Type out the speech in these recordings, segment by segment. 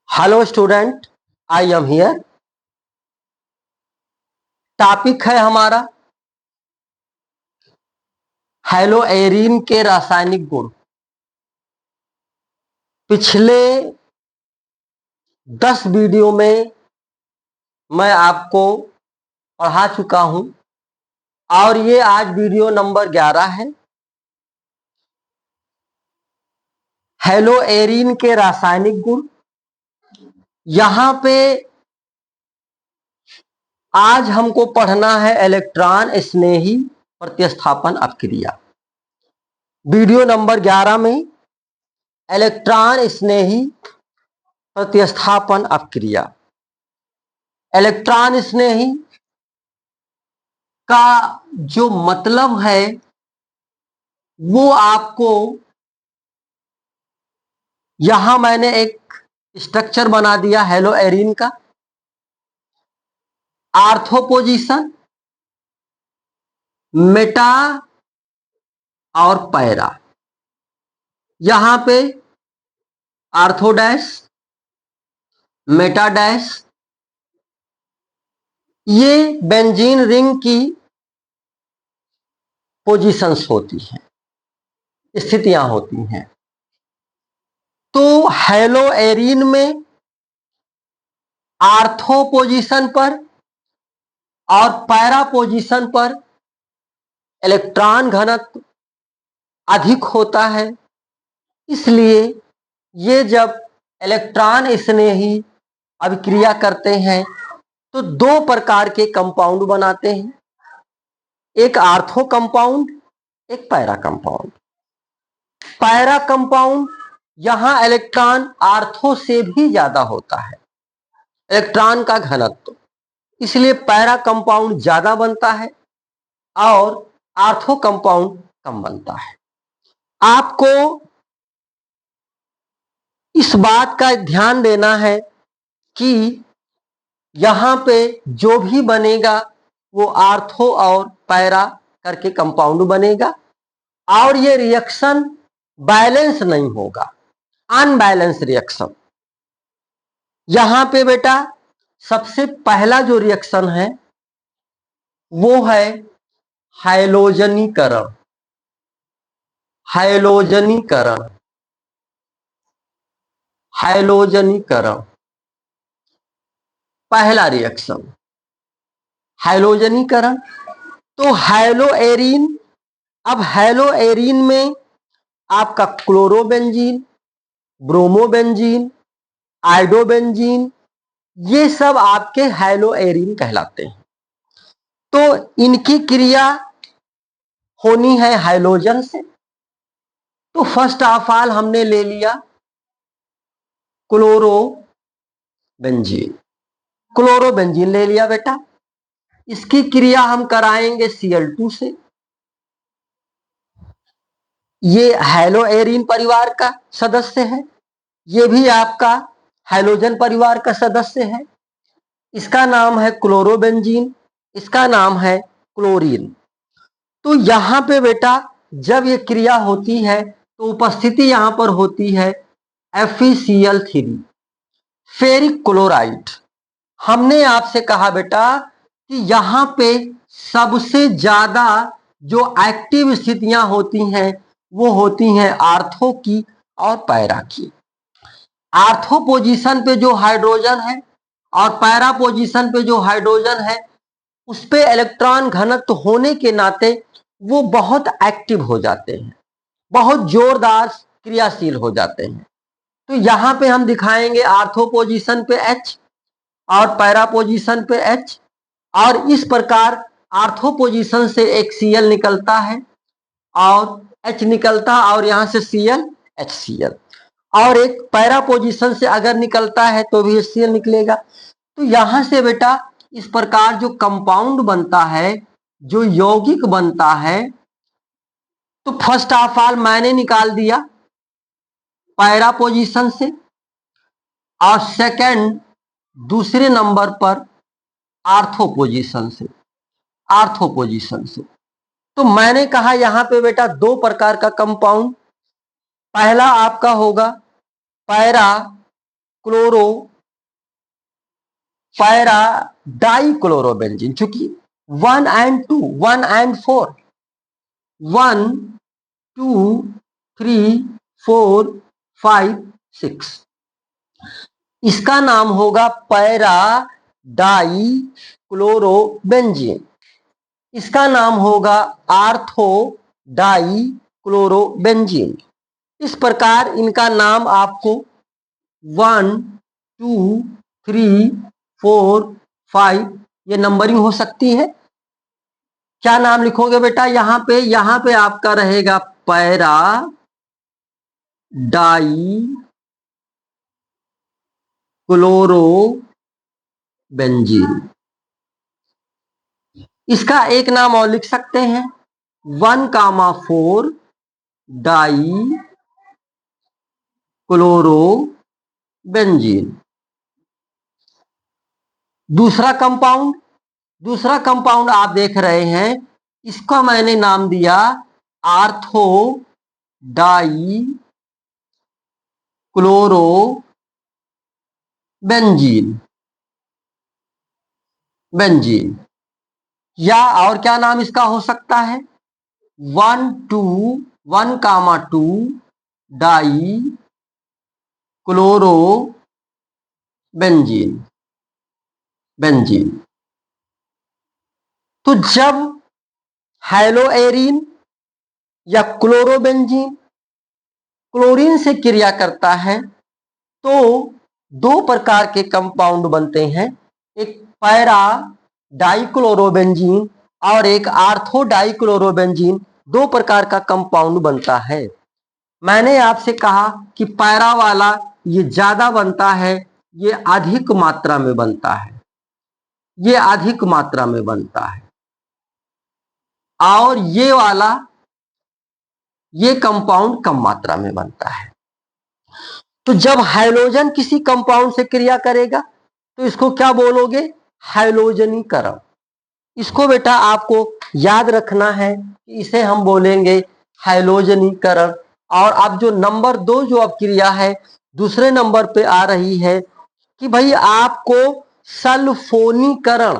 Hello student, I am here. Topic है हमारा हैलोएरिन के रासायनिक गुण। पिछले 10 वीडियो में मैं आपको पढ़ा चुका हूं और ये आज वीडियो नंबर 11 है। हैलोएरिन के रासायनिक गुण। यहां पे आज हमको पढ़ना है इलेक्ट्रॉन स्नेही प्रतिस्थापन अपक्रिया। वीडियो नंबर 11 में इलेक्ट्रॉन स्नेही प्रतिस्थापन अपक्रिया। इलेक्ट्रॉन स्नेही का जो मतलब है वो आपको यहां मैंने एक स्ट्रक्चर बना दिया हैलोएरिन का। आर्थो पोजीशन, मेटा और पैरा। यहां पे आर्थो डैश, मेटा डैश, ये बेंजीन रिंग की पोजीशंस होती हैं, स्थितियां होती हैं। तो हैलोएरिन में आर्थो पोजीशन पर और पैरा पोजीशन पर इलेक्ट्रॉन घनत्व अधिक होता है, इसलिए ये जब इलेक्ट्रॉन स्नेही अभिक्रिया करते हैं तो दो प्रकार के कंपाउंड बनाते हैं, एक आर्थो कंपाउंड, एक पैरा कंपाउंड। पैरा कंपाउंड यहां इलेक्ट्रॉन आर्थो से भी ज्यादा होता है इलेक्ट्रॉन का घनत्व, इसलिए पैरा कंपाउंड ज्यादा बनता है और आर्थो कंपाउंड कम बनता है। आपको इस बात का ध्यान देना है कि यहां पे जो भी बनेगा वो आर्थो और पैरा करके कंपाउंड बनेगा और ये रिएक्शन बैलेंस नहीं होगा, अनबैलेंस रिएक्शन। यहां पे बेटा सबसे पहला जो रिएक्शन है वो है हैलोजनीकरण। हैलोजनीकरण, हैलोजनीकरण पहला रिएक्शन हैलोजनीकरण। तो हैलोएरिन, अब हैलोएरिन में आपका क्लोरोबेंजीन, ब्रोमोबेंजीन, आइडोबेंजीन, ये सब आपके हैलोएरिन कहलाते हैं। तो इनकी क्रिया होनी है हाइड्रोजन से। तो फर्स्ट ऑफ ऑल हमने ले लिया क्लोरोबेंजीन। क्लोरोबेंजीन ले लिया बेटा, इसकी क्रिया हम कराएंगे Cl2 से। ये हैलोएरिन परिवार का सदस्य है, ये भी आपका हैलोजन परिवार का सदस्य है। इसका नाम है क्लोरोबेंजीन, इसका नाम है क्लोरीन। तो यहां पे बेटा जब ये क्रिया होती है तो उपस्थिति यहां पर होती है FeCl3, फेरिक क्लोराइड। हमने आपसे कहा बेटा कि यहां पे सबसे ज्यादा जो एक्टिव स्थितियां होती हैं वो होती हैं आर्थो की और पैरा की। आर्थो पोजीशन पे जो हाइड्रोजन है और पैरा पोजीशन पे जो हाइड्रोजन है उस पे इलेक्ट्रॉन घनत्व होने के नाते वो बहुत एक्टिव हो जाते हैं, बहुत जोरदार क्रियाशील हो जाते हैं। तो यहां पे हम दिखाएंगे आर्थो पोजीशन पे H और पैरा पोजीशन पे H, और इस प्रकार आर्थो पोजीशन से एक Cl निकलता है और H निकलता और यहां से Cl HCl, और एक पैरा पोजीशन से अगर निकलता है तो भी HCl निकलेगा। तो यहां से बेटा इस प्रकार जो कंपाउंड बनता है, जो यौगिक बनता है, तो फर्स्ट ऑफ ऑल मैंने निकाल दिया पैरा पोजीशन से और सेकंड दूसरे नंबर पर आर्थो पोजीशन से, आर्थो पोजीशन से। तो मैंने कहा यहां पे बेटा दो प्रकार का कंपाउंड, पहला आपका होगा पैरा क्लोरो पैरा डाइक्लोरोबेंजीन, चूंकि 1 and 2, 1 and 4, 1 2 3 4 5 6, इसका नाम होगा पैरा डाई क्लोरोबेंजीन, इसका नाम होगा आर्थो डाई क्लोरोबेंजीन। इस प्रकार इनका नाम आपको 1 2 3 4 5 ये नंबरिंग हो सकती है। क्या नाम लिखोगे बेटा? यहां पे आपका रहेगा पैरा डाई क्लोरोबेंजीन। इसका एक नाम और लिख सकते हैं 1,4 डाई क्लोरोबेंजीन। दूसरा कंपाउंड आप देख रहे हैं, इसका मैंने नाम दिया आर्थो डाई क्लोरोबेंजीन, या और क्या नाम इसका हो सकता है 1,2 डाई क्लोरोबेंजीन। तो जब हैलोएरिन या क्लोरोबेंजीन क्लोरीन से क्रिया करता है तो दो प्रकार के कंपाउंड बनते हैं, एक पैरा डाइक्लोरोबेंजीन और एक आर्थो डाइक्लोरोबेंजीन, दो प्रकार का कंपाउंड बनता है। मैंने आपसे कहा कि पैरा वाला ये ज्यादा बनता है, ये अधिक मात्रा में बनता है, और ये वाला ये कंपाउंड कम मात्रा में बनता है। तो जब हाइड्रोजन किसी कंपाउंड से क्रिया करेगा तो इसको क्या बोलोगे? हाइड्रोजनीकरण। इसको बेटा आपको याद रखना है कि इसे हम बोलेंगे हाइड्रोजनीकरण। और अब जो नंबर 2 जो अब क्रिया है दूसरे नंबर पे आ रही है कि भाई आपको सल्फोनीकरण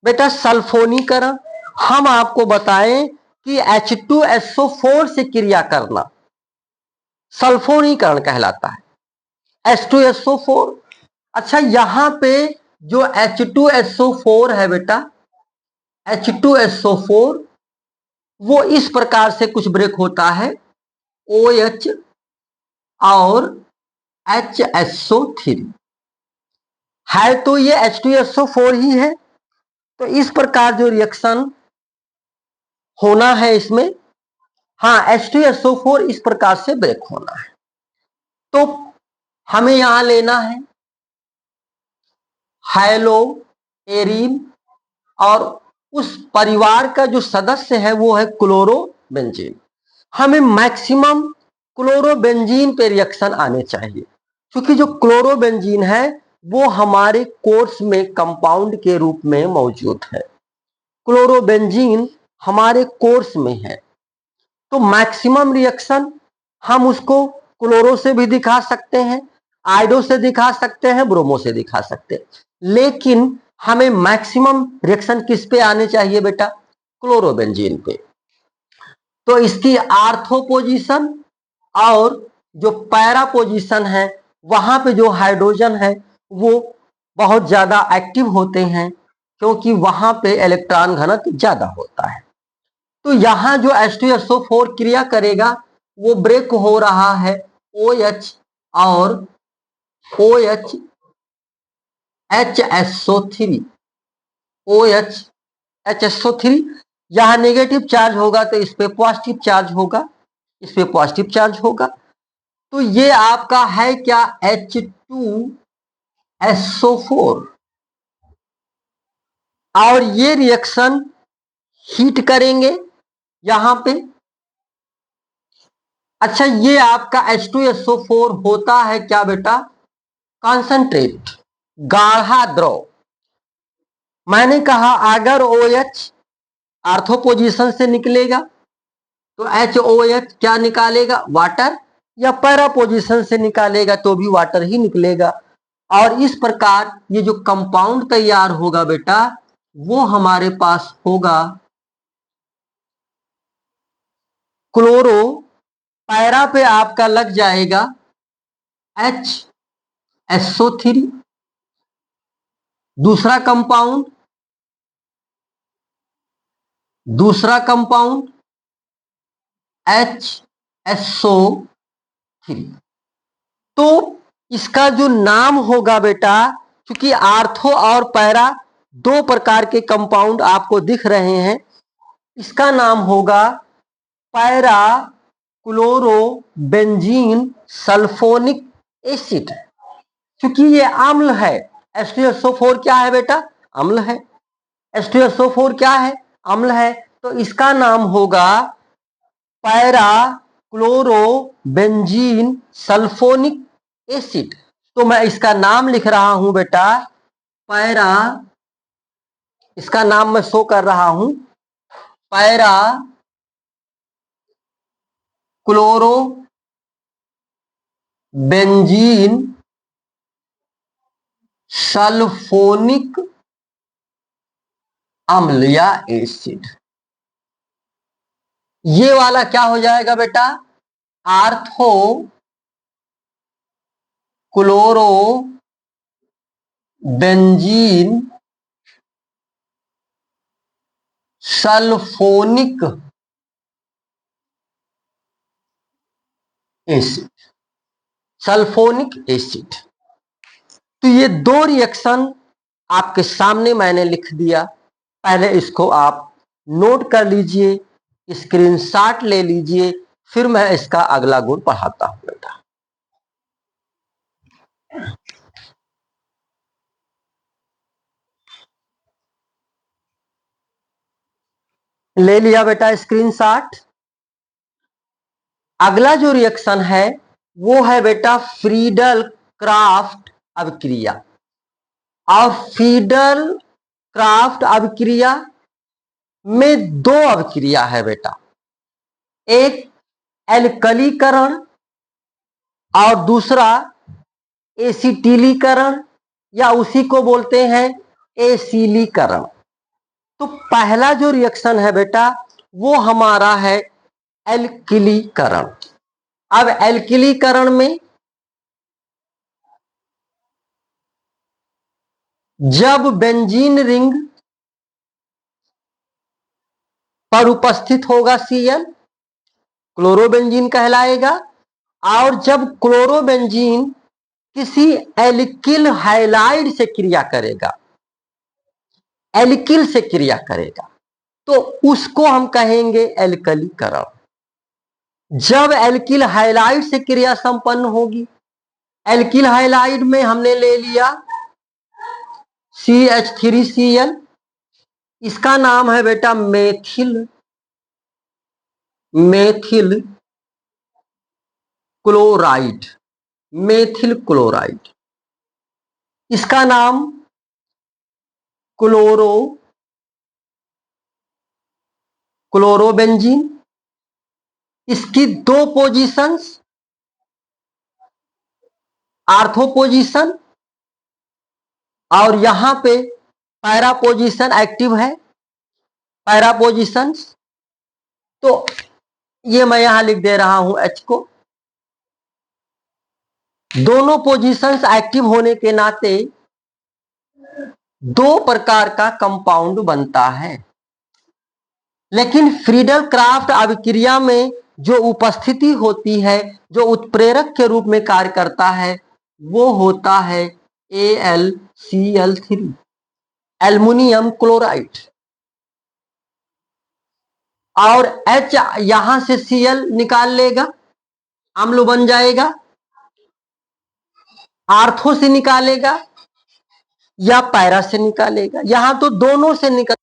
बेटा सल्फोनीकरण हम आपको बताएं कि H2SO4 से क्रिया करना सल्फोनीकरण कहलाता है, H2SO4। अच्छा, यहां पे जो H2SO4 है बेटा, H2SO4 वो इस प्रकार से कुछ ब्रेक होता है OH और HSO3 है, तो ये H2SO4 ही है। तो इस प्रकार जो रिएक्शन होना है इसमें, हाँ H2SO4 इस प्रकार से ब्रेक होना है। तो हमें यहां लेना है हैलोएरिन और उस परिवार का जो सदस्य है वो है क्लोरोबेंजीन। हमें मैक्सिमम क्लोरोबेंजीन पे रिएक्शन आने चाहिए, क्योंकि जो क्लोरोबेंजीन है वो हमारे कोर्स में कंपाउंड के रूप में मौजूद है। क्लोरोबेंजीन हमारे कोर्स में है, तो मैक्सिमम रिएक्शन हम उसको क्लोरो से भी दिखा सकते हैं, आयोडो से दिखा सकते हैं, ब्रोमो से दिखा सकते हैं, लेकिन हमें मैक्सिमम रिएक्शन किस पे आने चाहिए बेटा? क्लोरोबेंजीन पे। तो इसकी आर्थो पोजीशन और जो पैरा पोजीशन है वहां पे जो हाइड्रोजन है वो बहुत ज्यादा एक्टिव होते हैं, क्योंकि वहां पे इलेक्ट्रॉन घनत्व ज्यादा होता है। तो यहां जो H2SO4 क्रिया करेगा वो ब्रेक हो रहा है OH और OH HSO3, OH HSO3। यहां नेगेटिव चार्ज होगा तो इस पे पॉजिटिव चार्ज होगा, तो ये आपका है क्या H2SO4, और ये रिएक्शन हीट करेंगे यहां पे। अच्छा, ये आपका H2SO4 होता है क्या बेटा? कॉन्सेंट्रेट। गाढ़ा द्रव। मैंने कहा अगर OH आर्थो पोजीशन से निकलेगा तो HOH क्या निकालेगा, वाटर, या पैरा पोजीशन से निकालेगा तो भी वाटर ही निकलेगा। और इस प्रकार ये जो कंपाउंड तैयार होगा बेटा वो हमारे पास होगा क्लोरो, पैरा पे आपका लग जाएगा HSO3, दूसरा कंपाउंड HSO3। तो इसका जो नाम होगा बेटा, क्योंकि आर्थो और पैरा दो प्रकार के कंपाउंड आपको दिख रहे हैं, इसका नाम होगा para chloro benzene sulphonic acid. क्योंकि ये अम्ल है, H2SO4 क्या है बेटा, अम्ल है। H2SO4 क्या है, अम्ल है। तो इसका नाम होगा para chloro benzene sulphonic acid. तो मैं इसका नाम लिख रहा हूं बेटा पैरा, इसका नाम मैं शो कर रहा हूं पैरा क्लोरो बेंजीन सल्फोनिक अम्ल या एसिड। ये वाला क्या हो जाएगा बेटा, ortho chloro benzene sulphonic acid, sulphonic acid. तो ये दो रिएक्शन आपके सामने मैंने लिख दिया, पहले इसको आप नोट कर लीजिए, स्क्रीनशॉट ले लीजिए, फिर मैं इसका अगला गुण पढ़ाता हूं बेटा। ले लिया बेटा स्क्रीनशॉट। अगला जो रिएक्शन है वो है बेटा फ्रीडल क्राफ्ट अभिक्रिया। और फ्रीडल क्राफ्ट अभिक्रिया में दो अभिक्रिया है बेटा, एक एल्कलीकरण और दूसरा एसिटिलीकरण, या उसी को बोलते हैं एसिलीकरण। तो पहला जो रिएक्शन है बेटा वो हमारा है एल्किलीकरण। अब एल्किलीकरण में जब बेंजीन रिंग पर उपस्थित होगा Cl, क्लोरोबेंजीन कहलाएगा। और जब क्लोरोबेंजीन किसी एल्किल हैलाइड से क्रिया करेगा, एल्किल से क्रिया करेगा, तो उसको हम कहेंगे एल्कलीकरण। जब एल्किल हैलाइड से क्रिया संपन्न होगी, एल्किल हैलाइड में हमने ले लिया CH3Cl, इसका नाम है बेटा मेथिल क्लोराइड, मेथिल क्लोराइड। इसका नाम क्लोरोबेंजीन। इसकी दो पोजीशंस, आर्थो पोजीशन और यहां पे पैरा पोजीशन एक्टिव है, पैरा पोजीशंस। तो ये मैं यहां लिख दे रहा हूं H को। दोनों पोजीशंस एक्टिव होने के नाते दो प्रकार का कंपाउंड बनता है। लेकिन फ्रीडल क्राफ्ट अभिक्रिया में जो उपस्थिति होती है, जो उत्प्रेरक के रूप में कार्य करता है, वो होता है AlCl3, एल्युमिनियम क्लोराइड। और H यहां से Cl निकाल लेगा, अम्ल बन जाएगा, आर्थो से निकालेगा या पैरा से निकालेगा। यहां तो दोनों से निकल